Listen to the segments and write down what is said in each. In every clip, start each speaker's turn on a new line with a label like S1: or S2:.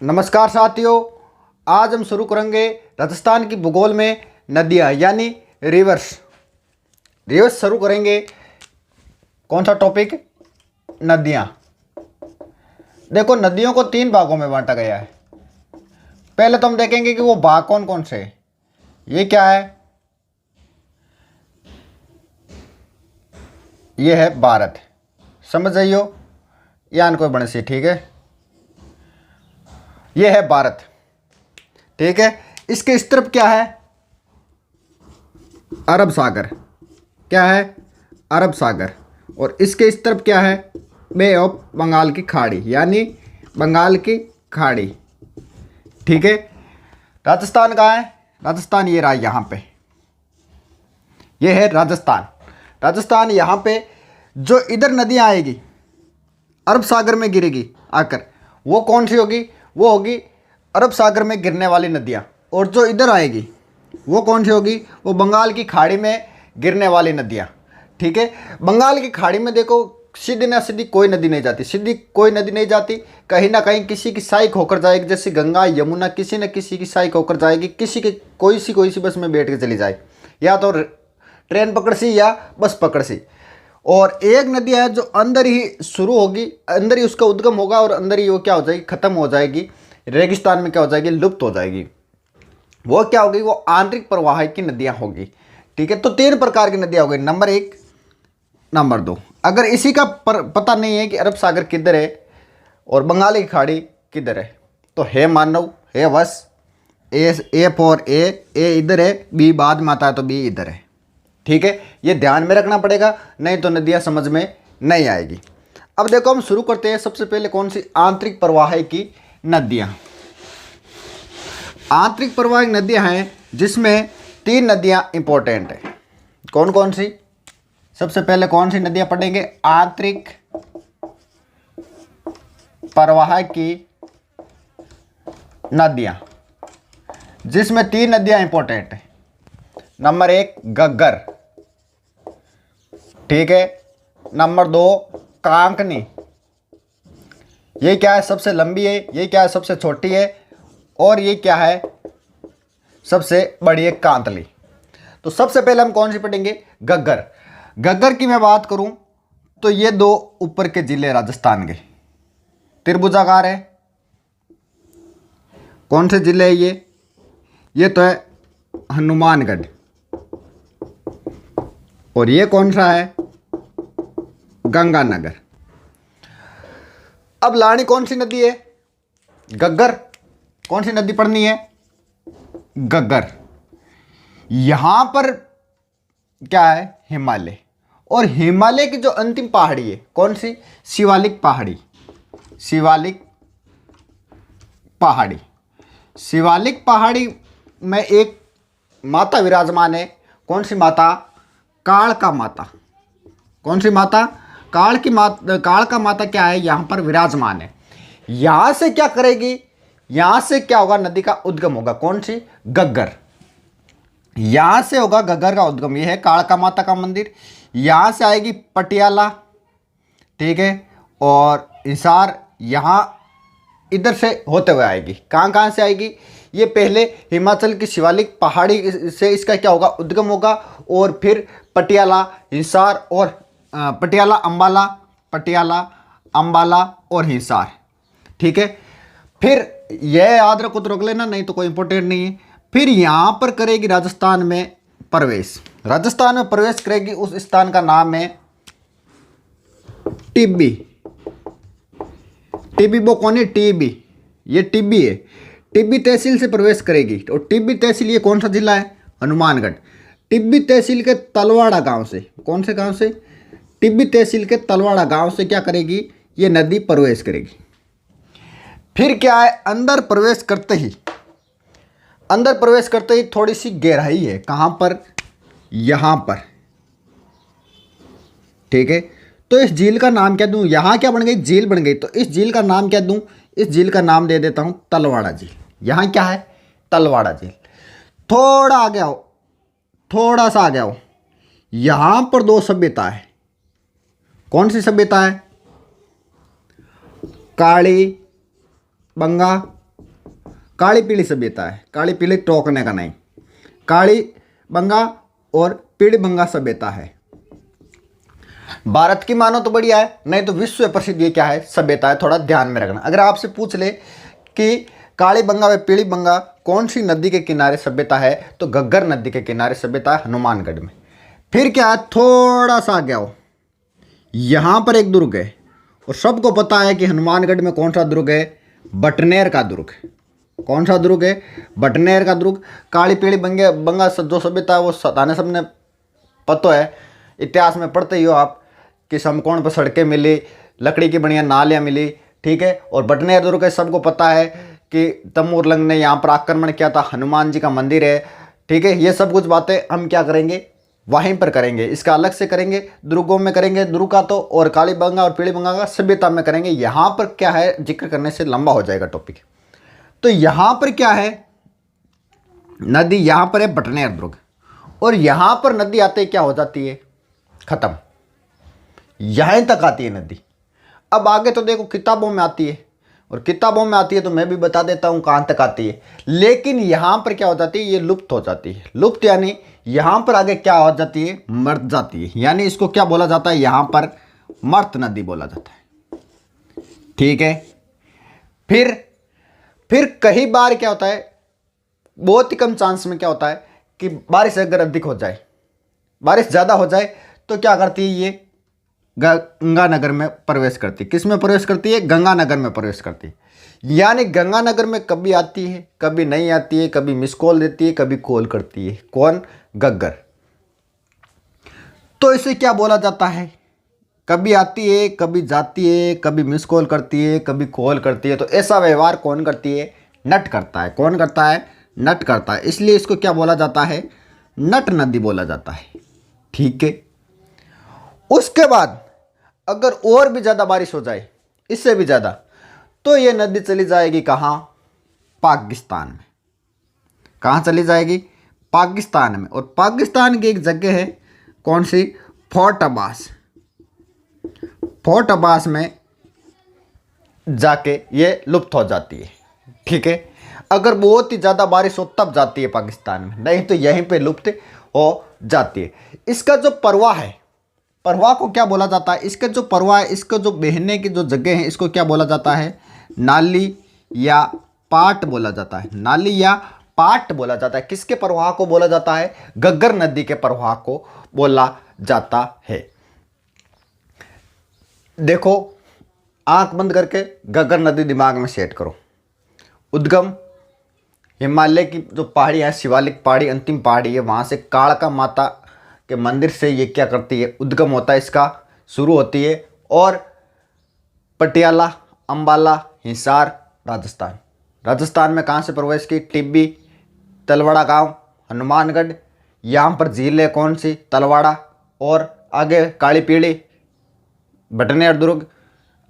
S1: नमस्कार साथियों, आज हम शुरू करेंगे राजस्थान की भूगोल में नदियाँ यानी रिवर्स शुरू करेंगे। कौन सा टॉपिक? नदियाँ। देखो, नदियों को तीन भागों में बांटा गया है। पहले तो हम देखेंगे कि वो भाग कौन कौन से हैं। ये क्या है? ये है भारत, समझ जाइयो, यान कोई बने सी, ठीक है। ये है भारत, ठीक है। इसके इस तरफ क्या है? अरब सागर। क्या है? अरब सागर। और इसके इस तरफ क्या है? बे ऑफ बंगाल की खाड़ी यानी बंगाल की खाड़ी, ठीक है। राजस्थान कहाँ है? राजस्थान ये रहा, यहाँ पे। ये है राजस्थान। राजस्थान यहाँ पे जो इधर नदियाँ आएगी अरब सागर में गिरेगी आकर, वो कौन सी होगी? वो होगी अरब सागर में गिरने वाली नदियाँ। और जो इधर आएगी वो कौन सी होगी? वो बंगाल की खाड़ी में गिरने वाली नदियाँ, ठीक है। बंगाल की खाड़ी में देखो, सीधी ना सीधी कोई नदी नहीं जाती, सीधी कोई नदी नहीं जाती, कहीं ना कहीं किसी की सहायक होकर जाएगी। जैसे गंगा यमुना किसी न किसी की सहायक होकर जाएगी, किसी के कोई सी बस में बैठ के चली जाए, या तो ट्रेन पकड़ सी या बस पकड़ सी। और एक नदी है जो अंदर ही शुरू होगी, अंदर ही उसका उद्गम होगा और अंदर ही वो क्या हो जाएगी? खत्म हो जाएगी, रेगिस्तान में क्या हो जाएगी? लुप्त हो जाएगी। वो क्या होगी? वो आंतरिक प्रवाह की नदियां होगी, ठीक है। तो तीन प्रकार की नदियां हो गई, नंबर एक, नंबर दो। अगर इसी का पता नहीं है कि अरब सागर किधर है और बंगाली की खाड़ी किधर है, तो है मानव, है वश, ए फॉर ए इधर है, बी बाद में आता है तो बी इधर है, ठीक है। ये ध्यान में रखना पड़ेगा, नहीं तो नदियाँ समझ में नहीं आएगी। अब देखो, हम शुरू करते हैं। सबसे पहले कौन सी? आंतरिक प्रवाह की नदियाँ। आंतरिक प्रवाह नदियाँ हैं जिसमें तीन नदियाँ इंपॉर्टेंट है। कौन कौन सी? सबसे पहले कौन सी नदियाँ पढ़ेंगे? आंतरिक प्रवाह की नदियाँ, जिसमें तीन नदियाँ इंपॉर्टेंट है। नंबर एक घग्गर, ठीक है। नंबर दो कांकनी, ये क्या है? सबसे लंबी है। ये क्या है? सबसे छोटी है। और ये क्या है? सबसे बड़ी है, कांतली। तो सबसे पहले हम कौन सी पढ़ेंगे? घग्गर। घग्गर की मैं बात करूं तो ये दो ऊपर के जिले राजस्थान के त्रिभुजाकार है। कौन से जिले है ये तो है हनुमानगढ़। और ये कौन सा है? गंगानगर। अब लानी कौन सी नदी है? घग्गर। कौन सी नदी पढ़नी है? घग्गर। यहां पर क्या है? हिमालय। और हिमालय की जो अंतिम पहाड़ी है कौन सी? शिवालिक पहाड़ी। शिवालिक पहाड़ी। शिवालिक पहाड़ी में एक माता विराजमान है। कौन सी माता? काल का माता। कौन सी माता? काल का माता क्या है? यहां पर विराजमान है। यहां से क्या करेगी? यहां से क्या होगा? नदी का उद्गम होगा। कौन सी? घग्गर। यहां से होगा घग्गर का उद्गम। यह है कालका माता का मंदिर। यहां से आएगी पटियाला, ठीक है। और हिसार यहां इधर से होते हुए आएगी। कहां से आएगी? ये पहले हिमाचल की शिवालिक पहाड़ी से इसका क्या होगा? उद्गम होगा। और फिर पटियाला, हिसार और पटियाला अंबाला और हिसार, ठीक है। फिर यह याद रखो तो रख लेना, नहीं तो कोई इंपॉर्टेंट नहीं है। फिर यहां पर करेगी राजस्थान में प्रवेश। राजस्थान में प्रवेश करेगी, उस स्थान का नाम है टिब्बी। टिब्बी वो कौन है? टिब्बी, ये टिब्बी है। टिब्बी तहसील से प्रवेश करेगी। और टिब्बी तहसील ये कौन सा जिला है? हनुमानगढ़। टिब्बी तहसील के तलवाड़ा गांव से, कौन से गांव से? टिब्बी तहसील के तलवाड़ा गांव से क्या करेगी? ये नदी प्रवेश करेगी। फिर क्या है? अंदर प्रवेश करते ही थोड़ी सी गहराई है। कहां पर? यहां पर, ठीक है। तो इस झील का नाम क्या दूं? यहां क्या बन गई? झील बन गई। तो इस झील का नाम क्या दूं? इस झील का नाम दे देता हूं तलवाड़ा झील। यहां क्या है? तलवाड़ा झील। थोड़ा आगे आओ, थोड़ा सा आगे आओ। यहां पर दो सभ्यता है। कौन सी सभ्यता है? काली बंगा काली पीली सभ्यता है, काली पीली टोकने का नहीं, काली बंगा और पीली बंगा सभ्यता है। भारत की मानो तो बढ़िया है, नहीं तो विश्व प्रसिद्ध ये क्या है, सभ्यता है। थोड़ा ध्यान में रखना। अगर आपसे पूछ ले कि काली बंगा व पीली बंगा कौन सी नदी के किनारे सभ्यता है, तो घग्गर नदी के किनारे सभ्यता है, हनुमानगढ़ में। फिर क्या है, थोड़ा सा आगे आओ, यहाँ पर एक दुर्ग है और सबको पता है कि हनुमानगढ़ में कौन सा दुर्ग है, बटनेर का दुर्ग। कौन सा दुर्ग है, बटनेर का दुर्ग। काली पीली बंगा जो सभ्यता है वो सताने सबने पता है, इतिहास में पढ़ते ही हो आप कि समकोण पर सड़कें मिली, लकड़ी की बढ़िया नालियाँ मिली, ठीक है। और बटनेर दुर्ग है, सबको पता है कि तमूर लंग ने यहाँ पर आक्रमण किया था, हनुमान जी का मंदिर है, ठीक है। ये सब कुछ बातें हम क्या करेंगे, वहीं पर करेंगे, इसका अलग से करेंगे, दुर्गों में करेंगे दुर्ग का तो, और काली बंगा और पीली बंगा का सभ्यता में करेंगे। यहाँ पर क्या है, जिक्र करने से लंबा हो जाएगा टॉपिक। तो यहाँ पर क्या है, नदी यहाँ पर है बटनेर दुर्ग, और यहाँ पर नदी आते क्या हो जाती है, खत्म, यहीं तक आती है नदी। अब आगे तो देखो किताबों में आती है, और किताबों में आती है तो मैं भी बता देता हूँ कहाँ तक आती है, लेकिन यहाँ पर क्या हो जाती है, ये लुप्त हो जाती है। लुप्त यानी यहाँ पर आगे क्या हो जाती है, मर जाती है, यानी इसको क्या बोला जाता है, यहाँ पर मर्त नदी बोला जाता है, ठीक है। फिर कई बार क्या होता है, बहुत ही कम चांस में क्या होता है कि बारिश अगर अधिक हो जाए, बारिश ज़्यादा हो जाए, तो क्या करती है, ये गंगानगर में प्रवेश करती है। किस में प्रवेश करती है, गंगानगर में प्रवेश करती है। यानी गंगानगर में कभी आती है, कभी नहीं आती है, कभी मिस कॉल देती है, कभी कॉल करती है। कौन, घग्गर। तो इसे क्या बोला जाता है, कभी आती है, कभी जाती है, कभी मिस कॉल करती है, कभी कॉल करती है। तो ऐसा व्यवहार कौन करती है, नट करता है। कौन करता है, नट करता है। इसलिए इसको क्या बोला जाता है, नट नदी बोला जाता है, ठीक है। उसके बाद अगर और भी ज़्यादा बारिश हो जाए, इससे भी ज़्यादा, तो ये नदी चली जाएगी कहाँ, पाकिस्तान में। कहाँ चली जाएगी, पाकिस्तान में। और पाकिस्तान की एक जगह है, कौन सी, फोर्ट अब्बास। फोर्ट अब्बास में जाके ये लुप्त हो जाती है, ठीक है। अगर बहुत ही ज़्यादा बारिश हो तब जाती है पाकिस्तान में, नहीं तो यहीं पे लुप्त हो जाती है। इसका जो प्रवाह है, प्रवाह को क्या बोला जाता है, इसका जो प्रवाह है, इसका जो बहने की जो जगह है, इसको क्या बोला जाता है, नाली या पाट बोला जाता है। नाली या पाट बोला जाता है। किसके प्रवाह को बोला जाता है, घग्गर नदी के प्रवाह को बोला जाता है। देखो, आंख बंद करके घग्गर नदी दिमाग में सेट करो। उद्गम हिमालय की जो पहाड़ी है, शिवालिक पहाड़ी, अंतिम पहाड़ी है, वहाँ से कालका माता के मंदिर से ये क्या करती है, उद्गम होता है, इसका शुरू होती है। और पटियाला, अंबाला, हिसार, राजस्थान। राजस्थान में कहाँ से प्रवेश की, टिब्बी, तलवाड़ा गांव, हनुमानगढ़। यहाँ पर झील है कौन सी, तलवाड़ा। और आगे काली पीली, बटनेर दुर्ग।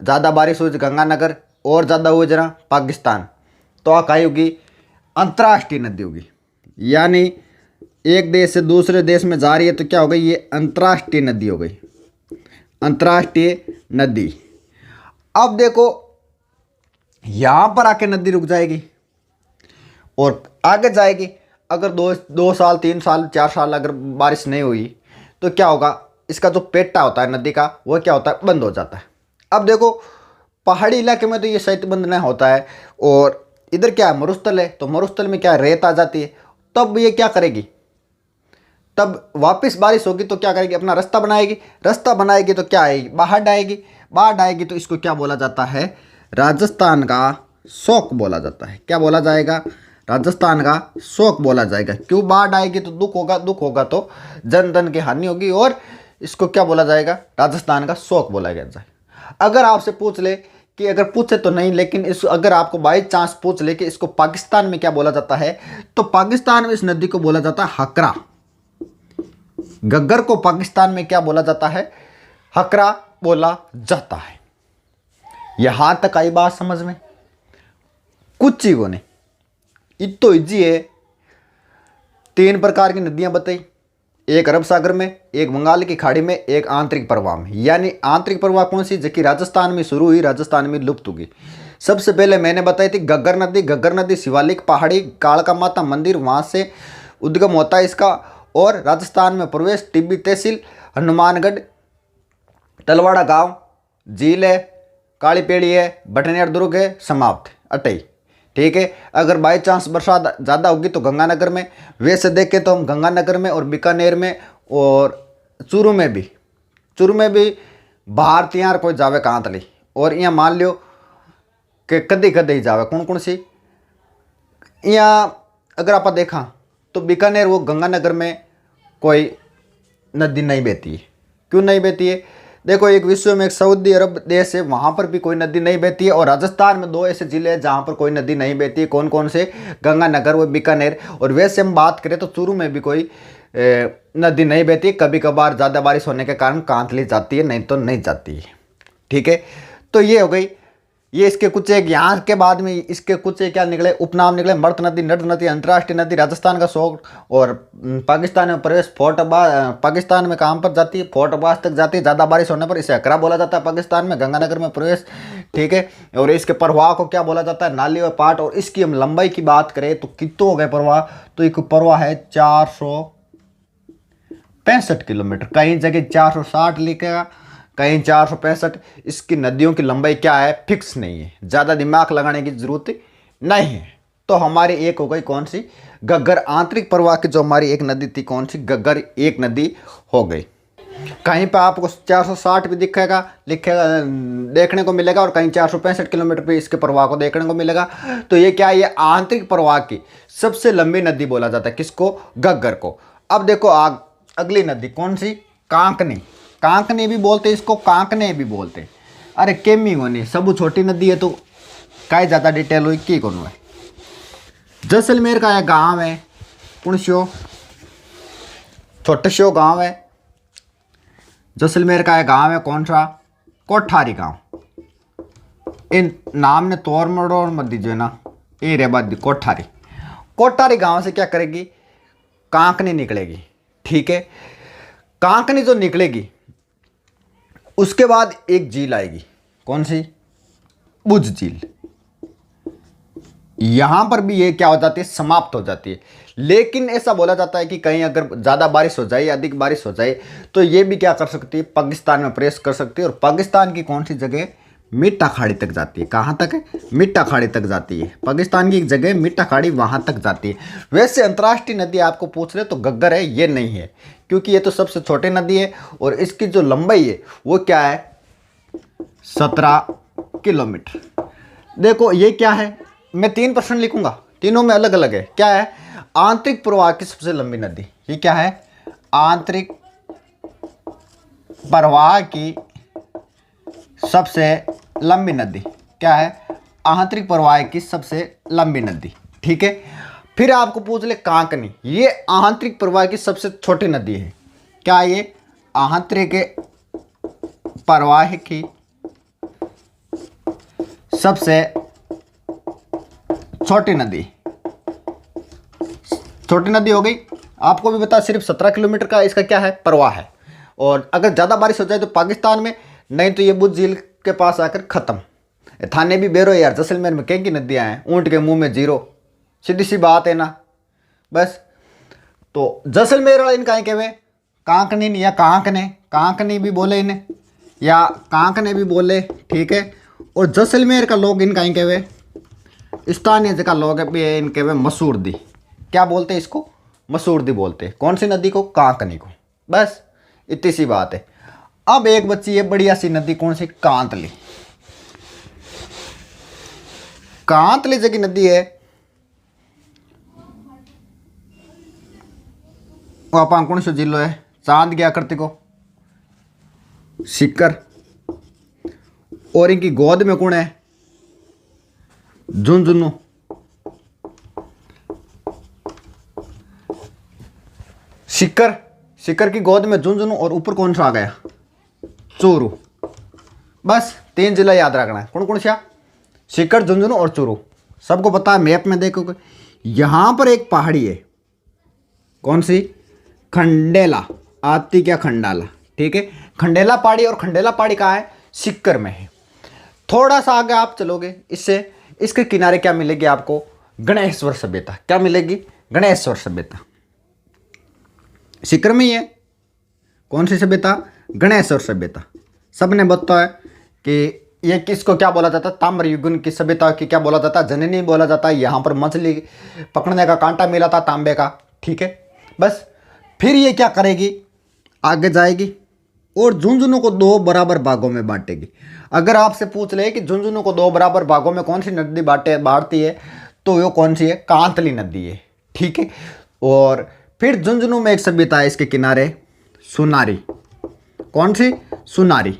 S1: ज़्यादा बारिश हुई गंगानगर, और ज़्यादा हुई जरा पाकिस्तान। तो आकाई होगी अंतर्राष्ट्रीय नदी होगी, यानी एक देश से दूसरे देश में जा रही है तो क्या हो गई, ये अंतर्राष्ट्रीय नदी हो गई, अंतर्राष्ट्रीय नदी। अब देखो, यहाँ पर आके नदी रुक जाएगी और आगे जाएगी। अगर दो साल, 3 साल, 4 साल अगर बारिश नहीं हुई तो क्या होगा, इसका जो पेटा होता है नदी का, वो क्या होता है, बंद हो जाता है। अब देखो, पहाड़ी इलाके में तो ये शैत्यबंध नहीं होता है, और इधर क्या है, मरुस्थल है, तो मरुस्थल में क्या है, रेत आ जाती है। तब ये क्या करेगी, तब वापस बारिश होगी तो क्या करेगी, अपना रास्ता बनाएगी। रास्ता बनाएगी तो क्या आएगी, बाहर आएगी। बाढ़ आएगी तो इसको क्या बोला जाता है, राजस्थान का शोक बोला जाता है। क्या बोला जाएगा, राजस्थान का शोक बोला जाएगा। क्यों, बाढ़ आएगी तो दुख होगा, दुख होगा तो जन धन की हानि होगी, और इसको क्या बोला जाएगा, राजस्थान का शोक बोला जाए। अगर आपसे पूछ ले कि, अगर पूछे तो नहीं, लेकिन इस अगर आपको बाई चांस पूछ ले कि इसको पाकिस्तान में क्या बोला जाता है, तो पाकिस्तान में इस नदी को बोला जाता है हकरा। घग्गर को पाकिस्तान में क्या बोला जाता है, हकरा बोला जाता है। यहां तक आई बात समझ में, कुछ चीजों ने इतो इजी है। 3 प्रकार की नदियां बताई, एक अरब सागर में, एक बंगाल की खाड़ी में, एक आंतरिक प्रवाह में। यानी आंतरिक प्रवाह कौन सी, जबकि राजस्थान में शुरू हुई, राजस्थान में लुप्त होगी। सबसे पहले मैंने बताई थी घग्गर नदी। घग्गर नदी शिवालिक पहाड़ी कालका माता मंदिर वहाँ से उद्गम होता है इसका, और राजस्थान में प्रवेश टिब्बी तहसील, हनुमानगढ़, तलवाड़ा गांव, झील है, काली पेड़ी है, भटनेर दुर्ग है, समाप्त अटई। ठीक है। अगर बाई चांस बरसात ज़्यादा होगी तो गंगानगर में, वैसे देखें तो हम गंगानगर में और बीकानेर में और चूरू में भी बाहर त्यार कोई जावे कहाँ तली, और यहाँ मान लियो कि कदी कदी ही जावे कौन कौन सी। यहाँ अगर आप देखा तो बीकानेर वो गंगानगर में कोई नदी नहीं बहती है। क्यों नहीं बहती है? देखो, एक विश्व में एक सऊदी अरब देश है, वहाँ पर भी कोई नदी नहीं बहती है, और राजस्थान में 2 ऐसे जिले हैं जहाँ पर कोई नदी नहीं बहती है। कौन कौन से? गंगानगर व बीकानेर। और वैसे हम बात करें तो चूरू में भी कोई नदी नहीं बहती। कभी कभार ज़्यादा बारिश होने के कारण कांतली जाती है, नहीं तो नहीं जाती है। ठीक है। तो ये हो गई, ये इसके कुछ एक, यहाँ के बाद में इसके कुछ एक क्या निकले, उपनाम निकले। मर्द नदी, नर्द नदी, अंतर्राष्ट्रीय नदी, राजस्थान का शौक, और पाकिस्तान में प्रवेश फोर्ट अब्बास, पाकिस्तान में कहाँ पर जाती है? फोर्ट अब्बास तक जाती है। ज़्यादा बारिश होने पर इसे अकरा बोला जाता है पाकिस्तान में। गंगानगर में प्रवेश। ठीक है। और इसके प्रवाह को क्या बोला जाता है? नाली और पाट। और इसकी हम लंबाई की बात करें तो कितने हो गए प्रवाह? तो एक प्रवाह है 465 किलोमीटर। कहीं जगह 460 लिखेगा, कहीं 465। इसकी नदियों की लंबाई क्या है? फिक्स नहीं है, ज़्यादा दिमाग लगाने की जरूरत नहीं है। तो हमारी एक हो गई कौन सी? घग्गर। आंतरिक प्रवाह की जो हमारी एक नदी थी, कौन सी? घग्गर एक नदी हो गई। कहीं पर आपको 460 भी दिखेगा देखने को मिलेगा, और कहीं 465 किलोमीटर पे इसके प्रवाह को देखने को मिलेगा। तो ये क्या है? ये आंतरिक प्रवाह की सबसे लंबी नदी बोला जाता है। किसको? घग्गर को। अब देखो अगली नदी कौन सी? कांकनी। कांकनी भी बोलते, इसको कांकने भी बोलते। अरे केमी होनी सब छोटी नदी है, तो काय ज़्यादा डिटेल हुई की कौन है? जैसलमेर का एक गांव है पुणस्यो, छोटे शो गांव है। जैसलमेर का एक गांव है, कौन सा? कोठारी गांव। इन नाम ने तोड़ मड़ोड़ मत दीजिए ना, ये रे बात। कोठारी, कोठारी गांव से क्या करेगी? कांकनी निकलेगी। ठीक है। कांकनी जो निकलेगी उसके बाद एक झील आएगी, कौन सी? बुझ झील। यहां पर भी ये क्या हो जाती है? समाप्त हो जाती है। लेकिन ऐसा बोला जाता है कि कहीं अगर ज़्यादा बारिश हो जाए, अधिक बारिश हो जाए, तो ये भी क्या कर सकती है? पाकिस्तान में प्रवेश कर सकती है। और पाकिस्तान की कौन सी जगह? मिट्टा खाड़ी तक जाती है। कहाँ तक है? मिट्टा खाड़ी तक जाती है। पाकिस्तान की एक जगह मिट्टा खाड़ी, वहाँ तक जाती है। वैसे अंतर्राष्ट्रीय नदी आपको पूछ रहे तो घग्गर है, ये नहीं है, क्योंकि ये तो सबसे छोटी नदी है। और इसकी जो लंबाई है वो क्या है? 17 किलोमीटर। देखो ये क्या है? मैं 3 प्रश्न लिखूंगा, तीनों में अलग अलग है। क्या है? आंतरिक प्रवाह की सबसे लंबी नदी। ये क्या है? आंतरिक प्रवाह की सबसे लंबी नदी। क्या है? आंतरिक प्रवाह की सबसे लंबी नदी। ठीक है। फिर आपको पूछ ले कांकनी, ये आंतरिक प्रवाह की सबसे छोटी नदी है। क्या ये? आंतरिक प्रवाह की सबसे छोटी नदी। छोटी नदी हो गई। आपको भी बता, सिर्फ 17 किलोमीटर का इसका क्या है? प्रवाह है। और अगर ज़्यादा बारिश हो जाए तो पाकिस्तान में, नहीं तो ये बुझ झील के पास आकर ख़त्म। थाने भी बेरो यार, जैसलमेर में कई की नदियाँ हैं, ऊँट के मुंह में जीरो। सीधी सी बात है ना। बस तो जैसलमेर वाला इनका कहे कांकनी या कांकनी भी बोले इन्हें, या कांकने भी बोले। ठीक है। और जैसलमेर का लोग इनका कहे, स्थानीय जगह लोग भी है इनके वे मसूरदी। क्या बोलते हैं इसको? मसूरदी बोलते हैं। कौन सी नदी को? कांकनी को। बस इतनी सी बात है। अब एक बच्ची है बढ़िया सी नदी, कौन सी? कांतली। कांतली जगह नदी है, वो आप कौन सा जिलो है? चांद की आकृति को सिक्कर। और इनकी गोद में कौन है? झुंझुनू। सिक्कर की गोद में झुंझुनू, और ऊपर कौन सा आ गया? चूरू। बस 3 जिला याद रखना है। कौन कौन सा? सिक्कर, झुंझुनू और चूरू। सबको पता है, मैप में देखोगे यहां पर एक पहाड़ी है, कौन सी? खंडेला। आती क्या? खंडाला। ठीक है। खंडेला पहाड़ी। और खंडेला पहाड़ी कहाँ है? सिक्कर में है। थोड़ा सा आगे आप चलोगे, इससे इसके किनारे क्या मिलेगी आपको, गणेश्वर सभ्यता। क्या मिलेगी, गणेश्वर सभ्यता। सीकर में ही है। कौन सी सभ्यता, गणेश्वर सभ्यता। सबने बताया कि ये किसको क्या बोला जाता है, ताम्र युगन की सभ्यता की क्या बोला जाता है, जननी बोला जाता है। यहाँ पर मछली पकड़ने का कांटा मिला था तांबे का, ठीक है। बस फिर ये क्या करेगी, आगे जाएगी और झुंझुनू को 2 बराबर भागों में बांटेगी। अगर आपसे पूछ ले कि झुंझुनू को 2 बराबर भागों में कौन सी नदी बांटती है, तो वो कौन सी है, कांतली नदी है, ठीक है। और फिर झुंझुनू में एक सभ्यता है इसके किनारे, सुनारी। कौन सी, सुनारी।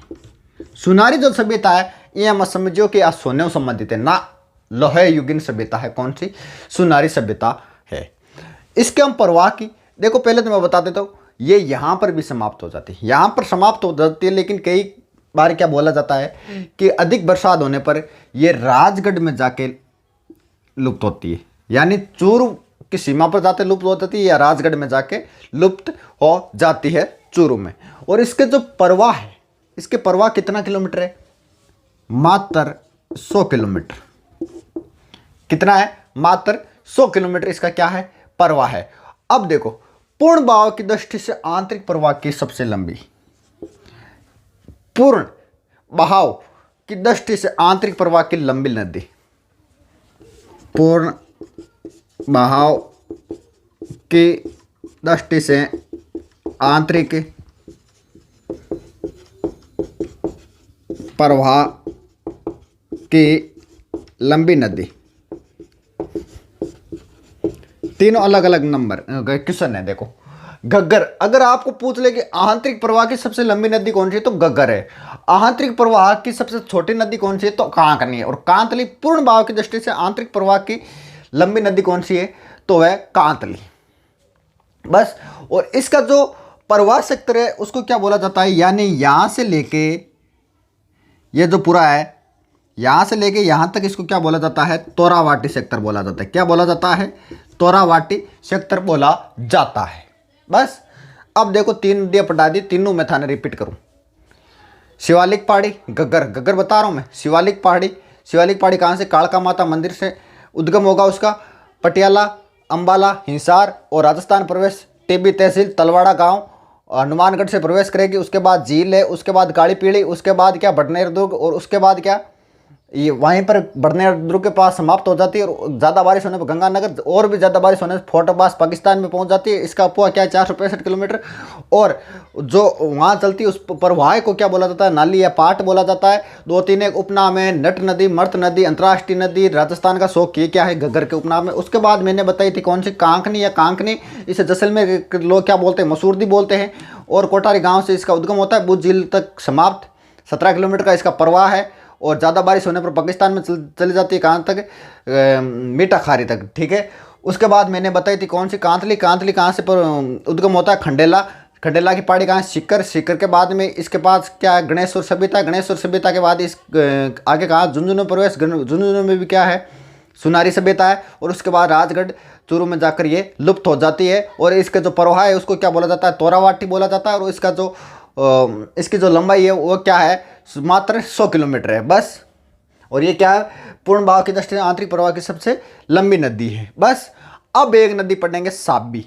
S1: सुनारी जो सभ्यता है ये मत समझो कि आज सोने से संबंधित है ना, लोहे युगीन सभ्यता है। कौन सी, सुनारी सभ्यता है। इसके हम प्रवाह की देखो, पहले तो मैं बता देता हूँ, ये यहाँ पर भी समाप्त हो जाती है, यहाँ पर समाप्त हो जाती है। लेकिन कई बार क्या बोला जाता है कि अधिक बरसात होने पर ये राजगढ़ में जाके लुप्त होती है, यानी चूरू की सीमा पर जाते लुप्त हो जाती है या राजगढ़ में जाके लुप्त हो जाती है चूरू में। और इसके जो प्रवाह है, इसके प्रवाह कितना किलोमीटर है, मात्र 100 किलोमीटर। कितना है, मात्र 100 किलोमीटर इसका क्या है, प्रवाह है। अब देखो, पूर्ण बहाव की दृष्टि से आंतरिक प्रवाह की सबसे लंबी, पूर्ण बहाव की दृष्टि से आंतरिक प्रवाह की लंबी नदी, पूर्ण बहाव की दृष्टि से आंतरिक प्रवाह की लंबी नदी। तीनों अलग अलग नंबर क्वेश्चन है। देखो, घग्गर, अगर आपको पूछ ले कि आंतरिक प्रवाह की सबसे लंबी नदी कौन सी है, तो घग्गर है। आंतरिक प्रवाह की सबसे छोटी नदी कौन सी है, तो कांकनी है। और कांतली। पूर्ण बहाव की दृष्टि से आंतरिक प्रवाह की लंबी नदी कौन सी है, तो वह कांतली। बस। और इसका जो प्रवाह क्षेत्र है उसको क्या बोला जाता है, यानी यहां से लेके ये जो पूरा है, यहां से लेके यहां तक, इसको क्या बोला जाता है, तोरावाटी सेक्टर बोला जाता है। क्या बोला जाता है, तोरावाटी सेक्टर बोला जाता है। बस। अब देखो, 3 नदियां पटा दी, तीनों मैं थाने रिपीट करूं। शिवालिक पहाड़ी, घग्गर, घग्गर बता रहा हूं मैं। शिवालिक पहाड़ी, शिवालिक पहाड़ी कहां से, कालका माता मंदिर से उद्गम होगा उसका। पटियाला, अंबाला, हिसार और राजस्थान प्रवेश, टिब्बी तहसील, तलवाड़ा गांव, हनुमानगढ़ से प्रवेश करेगी। उसके बाद झील है, उसके बाद काली पीढ़ी, उसके बाद क्या, बडनेर दुर्ग, और उसके बाद क्या, ये वहीं पर बडनेर दुर्ग के पास समाप्त हो जाती है। और ज़्यादा बारिश होने पर गंगानगर, और भी ज़्यादा बारिश होने से फोर्टबास पाकिस्तान में पहुंच जाती है। इसका अपुआ क्या है, 465 किलोमीटर। और जो वहाँ चलती है उस प्रवाह को क्या बोला जाता है, नाली या पाट बोला जाता है। 2-3 एक उपनाम है, नट नदी, मर्त नदी, अंतर्राष्ट्रीय नदी, राजस्थान का शोक, ये क्या है, घग्गर के उपनाम है। उसके बाद मैंने बताई थी कौन सी, कांकनी या कांकनी, इसे जैसलमेर के लोग क्या बोलते हैं, मसूरदी बोलते हैं। और कोटारी गाँव से इसका उद्गम होता है, बुद्ध झील तक समाप्त, 17 किलोमीटर का इसका प्रवाह है। और ज़्यादा बारिश होने पर पाकिस्तान में चली जाती है, कहाँ तक, मीठा खारी तक, ठीक है। उसके बाद मैंने बताई थी कौन सी, कांतली। कांतली कहाँ से पर उद्गम होता है, खंडेला, खंडेला की पहाड़ी कहाँ, सीकर, सीकर के बाद में इसके पास क्या है, गणेश्वर सभ्यता, गणेश्वर सभ्यता के बाद इस आगे कहाँ, झुंझुनू प्रवेश, झुंझुनू में भी क्या है, सुनारी सभ्यता है। और उसके बाद राजगढ़ चूरू में जाकर ये लुप्त हो जाती है। और इसका जो प्रवाह है उसको क्या बोला जाता है, तोरावाटी बोला जाता है। और इसका जो इसकी जो लंबाई है वो क्या है, मात्र 100 किलोमीटर है। बस। और ये क्या है, पूर्ण बहाव की दृष्टि से आंतरिक प्रवाह की सबसे लंबी नदी है। बस। अब एक नदी पढ़ेंगे, साबी।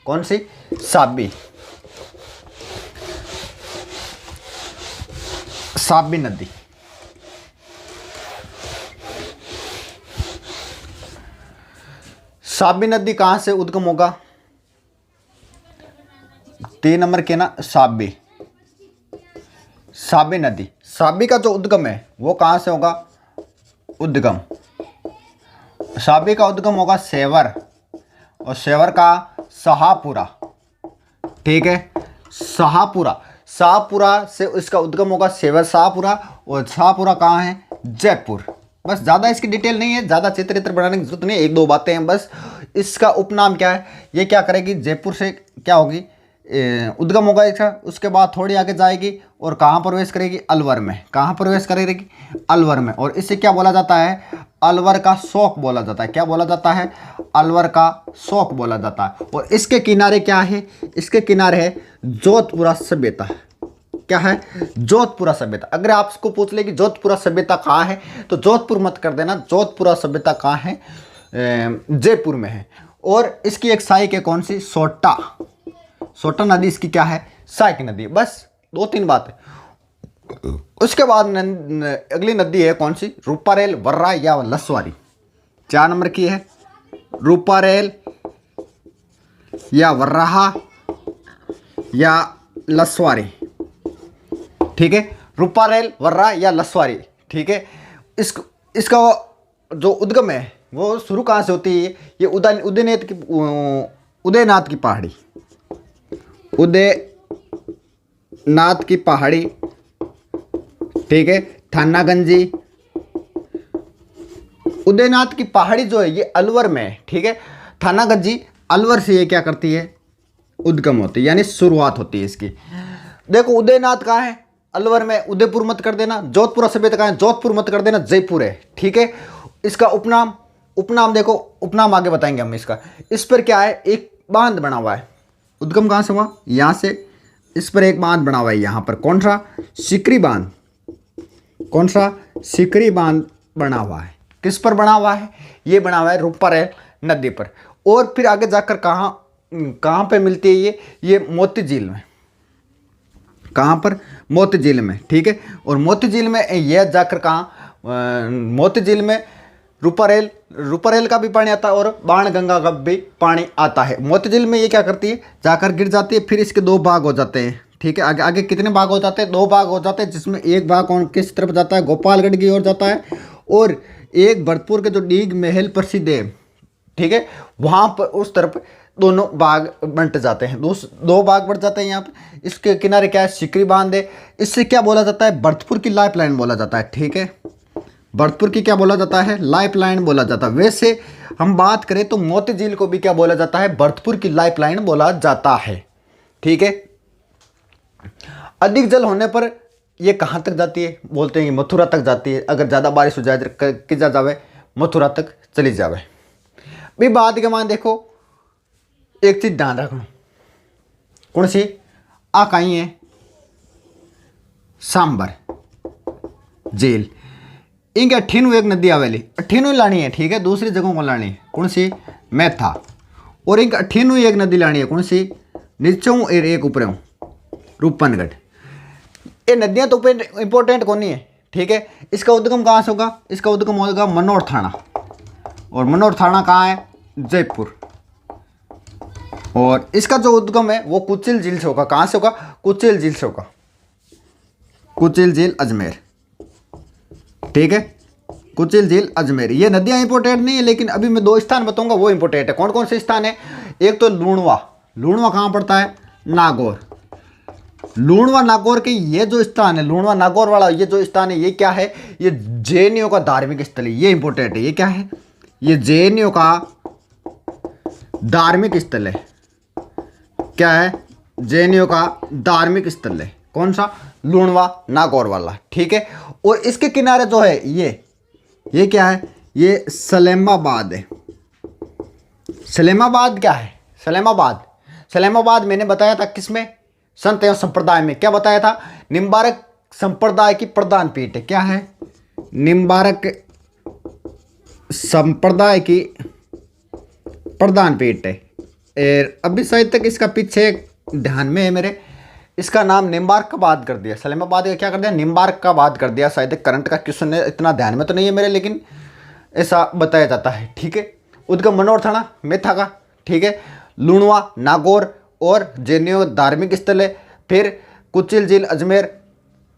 S1: कौन सी, साबी। साबी नदी। साबी नदी कहां से उद्गम होगा, 3 नंबर के ना, साबी, साबी नदी। साबी का जो उद्गम है वो कहां से होगा, उद्गम, साबी का उद्गम होगा सेवर, और सेवर का शाहपुरा, ठीक है, शाहपुरा, शाहपुरा से इसका उद्गम होगा सेवर, शाहपुरा। और शाहपुरा कहाँ है, जयपुर। बस। ज़्यादा इसकी डिटेल नहीं है, ज़्यादा चित्र बनाने की जरूरत नहीं है, 1-2 बातें हैं बस। इसका उपनाम क्या है, ये क्या करेगी, जयपुर से क्या होगी, उद्गम होगा इसका। उसके बाद थोड़ी आगे जाएगी और कहाँ प्रवेश करेगी, अलवर में। कहाँ प्रवेश करेगी, अलवर में। और इसे क्या बोला जाता है, अलवर का शौक बोला जाता है। क्या बोला जाता है, अलवर का शौक बोला जाता है। और इसके किनारे क्या है, इसके किनारे है जोधपुरा सभ्यता। क्या है, जोधपुरा सभ्यता। अगर आपको पूछ ले कि जोधपुरा सभ्यता कहाँ है, तो जोधपुर मत कर देना, जोधपुरा सभ्यता कहाँ है, जयपुर में है। और इसकी एक सहायक है कौन सी, सोटा, सोटा नदी इसकी क्या है, सहायक नदी। बस 2-3 बात है। उसके बाद अगली नदी है कौन सी, रूपारेल, वर्रा या लसवारी। 4 नंबर की है रूपारेल या वर्राहा या लसवारी, ठीक है, रूपारेल, वर्रा या लसवारी, ठीक है। इसका जो उद्गम है वो शुरू कहाँ से होती है, ये उदयनाथ की पहाड़ी, उदयनाथ की पहाड़ी, ठीक है, थानागंजी। उदयनाथ की पहाड़ी जो है ये अलवर में है, ठीक है। थानागंजी अलवर से ये क्या करती है, उद्गम होती है, यानी शुरुआत होती है इसकी। देखो उदयनाथ कहाँ है, अलवर में, उदयपुर मत कर देना। जोधपुर सभ्यता कहाँ है, जोधपुर मत कर देना, जयपुर है, ठीक है। इसका उपनाम देखो, उपनाम आगे बताएंगे हम इसका। इस पर क्या है, एक बांध बना हुआ है। उद्गम कहाँ से हुआ, यहाँ से। इस पर एक बांध बना हुआ है यहाँ पर, कौन सा, सिकरी बांध। कौन सा, सिकरी बांध बना हुआ है। किस पर बना हुआ है, ये बना हुआ है रूपारेल नदी पर। और फिर आगे जाकर कहाँ पे मिलती है ये मोती झील में। कहाँ पर, मोती झील में, ठीक है। और मोती झील में यह जाकर कहाँ, मोती झील में रूपारेल का भी पानी आता है और बाणगंगा का भी पानी आता है। मोती झील में ये क्या करती है, जाकर गिर जाती है। फिर इसके 2 भाग हो जाते हैं, ठीक है। आगे आगे कितने भाग हो जाते हैं, 2 भाग हो जाते हैं, जिसमें एक भाग कौन किस तरफ जाता है, गोपालगढ़ की ओर जाता है, और एक भरतपुर के जो डीग महल प्रसिद्ध है, ठीक है, वहाँ पर उस तरफ दोनों भाग बंट जाते हैं, 2 भाग बढ़ जाते हैं। यहाँ पे इसके किनारे क्या है, सिकरी बांध है। इससे क्या बोला जाता है, भरतपुर की लाइफ लाइन बोला जाता है, ठीक है। भरतपुर की क्या बोला जाता है, लाइफ लाइन बोला जाता है। वैसे हम बात करें तो मोती झील को भी क्या बोला जाता है, भरतपुर की लाइफ लाइन बोला जाता है, ठीक है। अधिक जल होने पर ये कहाँ तक जाती है, बोलते हैं कि मथुरा तक जाती है। अगर ज़्यादा बारिश हो जाए कि जा जावे, मथुरा तक चली जावे। भी बात के मान देखो, एक चीज ध्यान रखना, कौन सी, आ कहीं है, सांबर झील। इनके 98 एक नदी आवेली, 98 लानी है, ठीक है। दूसरी जगहों को लानी है, कौन सी, मैथा। और इनके 98 एक नदी लानी है, कौन सी, नीचों और एक ऊपरों, रूपनगढ़। ये नदियाँ तो इंपॉर्टेंट कौन है, ठीक है। इसका उद्गम कहाँ से होगा, इसका उद्गम होगा मनोर थाना। और मनोर थाना कहाँ है, जयपुर। और इसका जो उद्गम है वो कुचिल झील से होगा। कहाँ से होगा, कुचिल झील से होगा, कुचिल झील अजमेर, ठीक है। कुचिल झील अजमेर। ये नदियाँ इंपॉर्टेंट नहीं है, लेकिन अभी मैं 2 स्थान बताऊंगा वो इंपॉर्टेंट है। कौन कौन से स्थान है, एक तो लूणवा। लूणवा कहाँ पड़ता है, नागौर। लूणवा नागौर के ये जो स्थान है, लूणवा नागौर वाला ये जो स्थान है, ये क्या है, ये जैनियों का धार्मिक स्थल है। ये इंपॉर्टेंट है, ये क्या है, ये जैनियों का धार्मिक स्थल है। क्या है, जैनियों का धार्मिक स्थल है। कौन सा, लूणवा नागौर वाला, ठीक है। और इसके किनारे जो है ये क्या है, ये सलेमाबाद है। सलेमाबाद क्या है, सलेमाबाद मैंने बताया था किसमें, संत एवं संप्रदाय में। क्या बताया था, निम्बारक संप्रदाय की प्रधान पीठ है। क्या है, निम्बारक संप्रदाय की प्रधान पीठ है। अभी शायद तक इसका पीछे ध्यान में है मेरे, इसका नाम निम्बार्काबाद कर दिया। सलेमाबाद का क्या कर दिया, निम्बार्काबाद कर दिया। शायद करंट का क्वेश्चन है, इतना ध्यान में तो नहीं है मेरे, लेकिन ऐसा बताया जाता है, ठीक है। उद्गम मनोर थाना मेथा का, ठीक है। लूणवा नागौर और जैनियों धार्मिक स्थल है। फिर कुचिल झील अजमेर,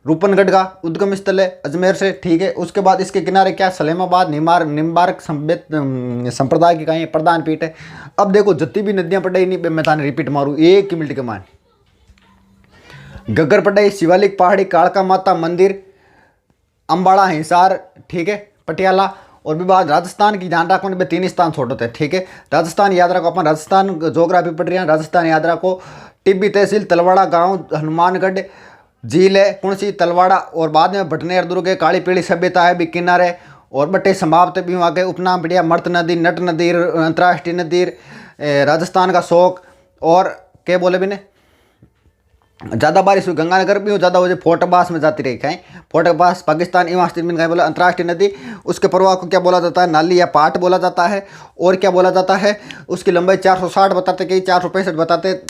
S1: रूपनगढ़ का उद्गम स्थल है अजमेर से, ठीक है। उसके बाद इसके किनारे क्या, सलेमाबाद निम्बार्क संप्रदाय की कहीं प्रधान पीठ है। अब देखो जितनी भी नदियां पड़े नहीं, मैं थाने रिपीट मारूँ एक ही मिनट के मान। गग्गर पटाई, शिवालिक पहाड़ी, कालका माता मंदिर, अम्बाड़ा हिसार, ठीक है, पटियाला। और भी बात राजस्थान की ध्यान रखो, 3 स्थान छोड़ते हैं, ठीक है। राजस्थान याद रखो, अपन राजस्थान ज्योग्राफी पढ़ रहे हैं, राजस्थान याद रखो। टिब्बी तहसील, तलवाड़ा गांव, हनुमानगढ़ झील है, कौन सी, तलवाड़ा। और बाद में भटनेर दुर्ग है, काली पीली सभ्यता है भी किनारे। और बटे समाप्त भी वहाँ के उपनाम बढ़िया, मर्त नदी, नट नदी, अंतर्राष्ट्रीय नदी, राजस्थान का शौक। और क्या बोले भी ने, ज़्यादा बारिश हुई गंगानगर में, ज़्यादा हो जाए फोर्टबास में जाती रही कहीं। फोर्टबास पाकिस्तान इमाम स्थित में कहीं बोला अंतर्राष्ट्रीय नदी। उसके प्रवाह को क्या बोला जाता है? नाली या पाट बोला जाता है। और क्या बोला जाता है? उसकी लंबाई 460 बताते, कहीं 465 बताते।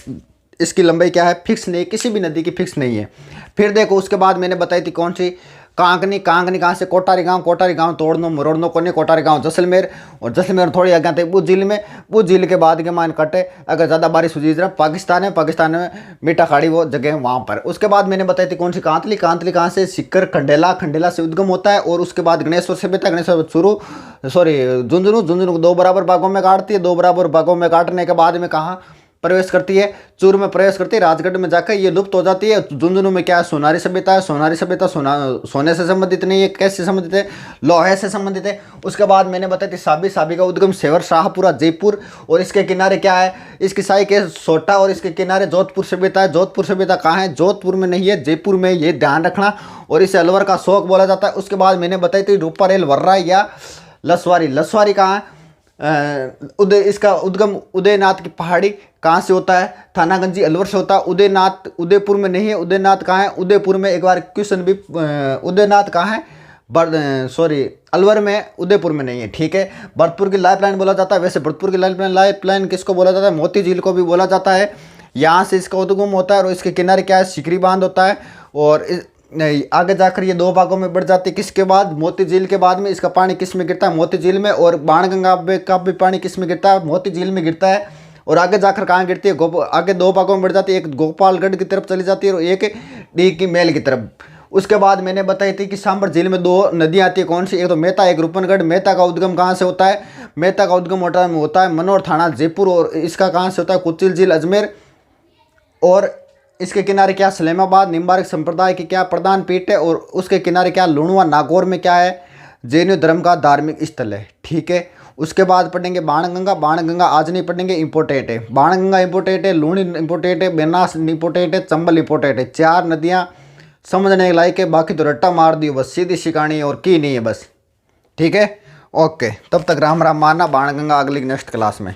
S1: इसकी लंबाई क्या है? फिक्स नहीं, किसी भी नदी की फिक्स नहीं है। फिर देखो उसके बाद मैंने बताई थी कौन सी? कांकनी। कांकनी कहाँ से? कोटारी गांव। कोटारी गांव तोड़नो मुरोड़नो कोने, कोटारी गांव जैसलमेर। और जैसलमेर थोड़ी आगे थे बुझ झील में। बुझ झील के बाद के मान कटे अगर ज़्यादा बारिश हुई इधर पाकिस्तान है, पाकिस्तान में मीठा खाड़ी वो जगह है वहाँ पर। उसके बाद मैंने बताई थी कौन सी? कांतली। कांतली कहाँ से? सिक्कर खंडेला। खंडेला से उद्गम होता है। और उसके बाद गणेश्वर से बेटा, गणेश्वर चूरू सॉरी झुंझुनू। झुंझुनू को 2 बराबर भागों में काटती है। 2 बराबर भागों में काटने के बाद में कहाँ प्रवेश करती है? चूरू में प्रवेश करती है। राजगढ़ में जाकर ये लुप्त हो जाती है। झुंझुनू में क्या है? सोनारी सभ्यता है। सोनारी सभ्यता सोने से संबंधित नहीं है, कैसे संबंधित है? लोहे से संबंधित है। उसके बाद मैंने बताया थी साबी। साबी का उद्गम सेवर, शाहपुरा, जयपुर। और इसके किनारे क्या है? इसकी साई के सोटा और इसके किनारे जोधपुर सभ्यता है। जोधपुर सभ्यता कहाँ है? जोधपुर में नहीं है, जयपुर में, ये ध्यान रखना। और इसे अलवर का शौक बोला जाता है। उसके बाद मैंने बताई थी रूपारेल, वर्रा या लसवारी। लसवारी कहाँ है? इसका उद्गम उदयनाथ की पहाड़ी कहाँ से होता है? थानागंजी अलवर से होता है। उदयनाथ उदयपुर में नहीं है। उदयनाथ कहाँ है? उदयपुर में एक बार क्वेश्चन भी उदयनाथ कहाँ है? अलवर में, उदयपुर में नहीं है। ठीक है। भरतपुर की लाइफ लाइन बोला जाता है। वैसे भरतपुर की लाइफ लाइन किसको बोला जाता है? मोती झील को भी बोला जाता है। यहाँ से इसका उद्गम होता है। और इसके किनारे क्या है? सिकरी बांध होता है। और नहीं, आगे जाकर ये 2 भागों में बढ़ जाती है। किसके बाद? मोती झील के बाद में इसका पानी किस में गिरता है? मोती झील में। और बाणगंगा का भी पानी किस में गिरता है? मोती झील में गिरता है। और आगे जाकर कहाँ गिरती है? आगे 2 भागों में बढ़ जाती है। एक गोपालगढ़ की तरफ चली जाती है और एक डी की मेल की तरफ। उसके बाद मैंने बताई थी कि सांभर झील में 2 नदियाँ आती है। कौन सी? एक तो मेहता, एक रूपनगढ़। मेहता का उद्गम कहाँ से होता है? मेहता का उद्गम होता है मनोर थाना, जयपुर। और इसका कहाँ से होता है? कुचिल झील, अजमेर। और इसके किनारे क्या? सलेमाबाद निम्बार्क संप्रदाय की क्या प्रधान पीठ है। और उसके किनारे क्या? लुणवा नागौर में क्या है? जैन धर्म का धार्मिक स्थल है। ठीक है। उसके बाद पढ़ेंगे बाणगंगा। बाणगंगा आज नहीं पढ़ेंगे, इंपोर्टेंट है। बाणगंगा इंपोर्टेंट है, लूणी इंपोर्टेंट है, बेनास इंपोर्टेंट है, चंबल इंपोर्टेंट है। 4 नदियाँ समझने के लायक है। बाकी तो रट्टा मार दियो बस, सीधी शिकानी और की नहीं है बस। ठीक है। ओके, तब तक राम राम मारना। बाणगंगा अगली नेक्स्ट क्लास में।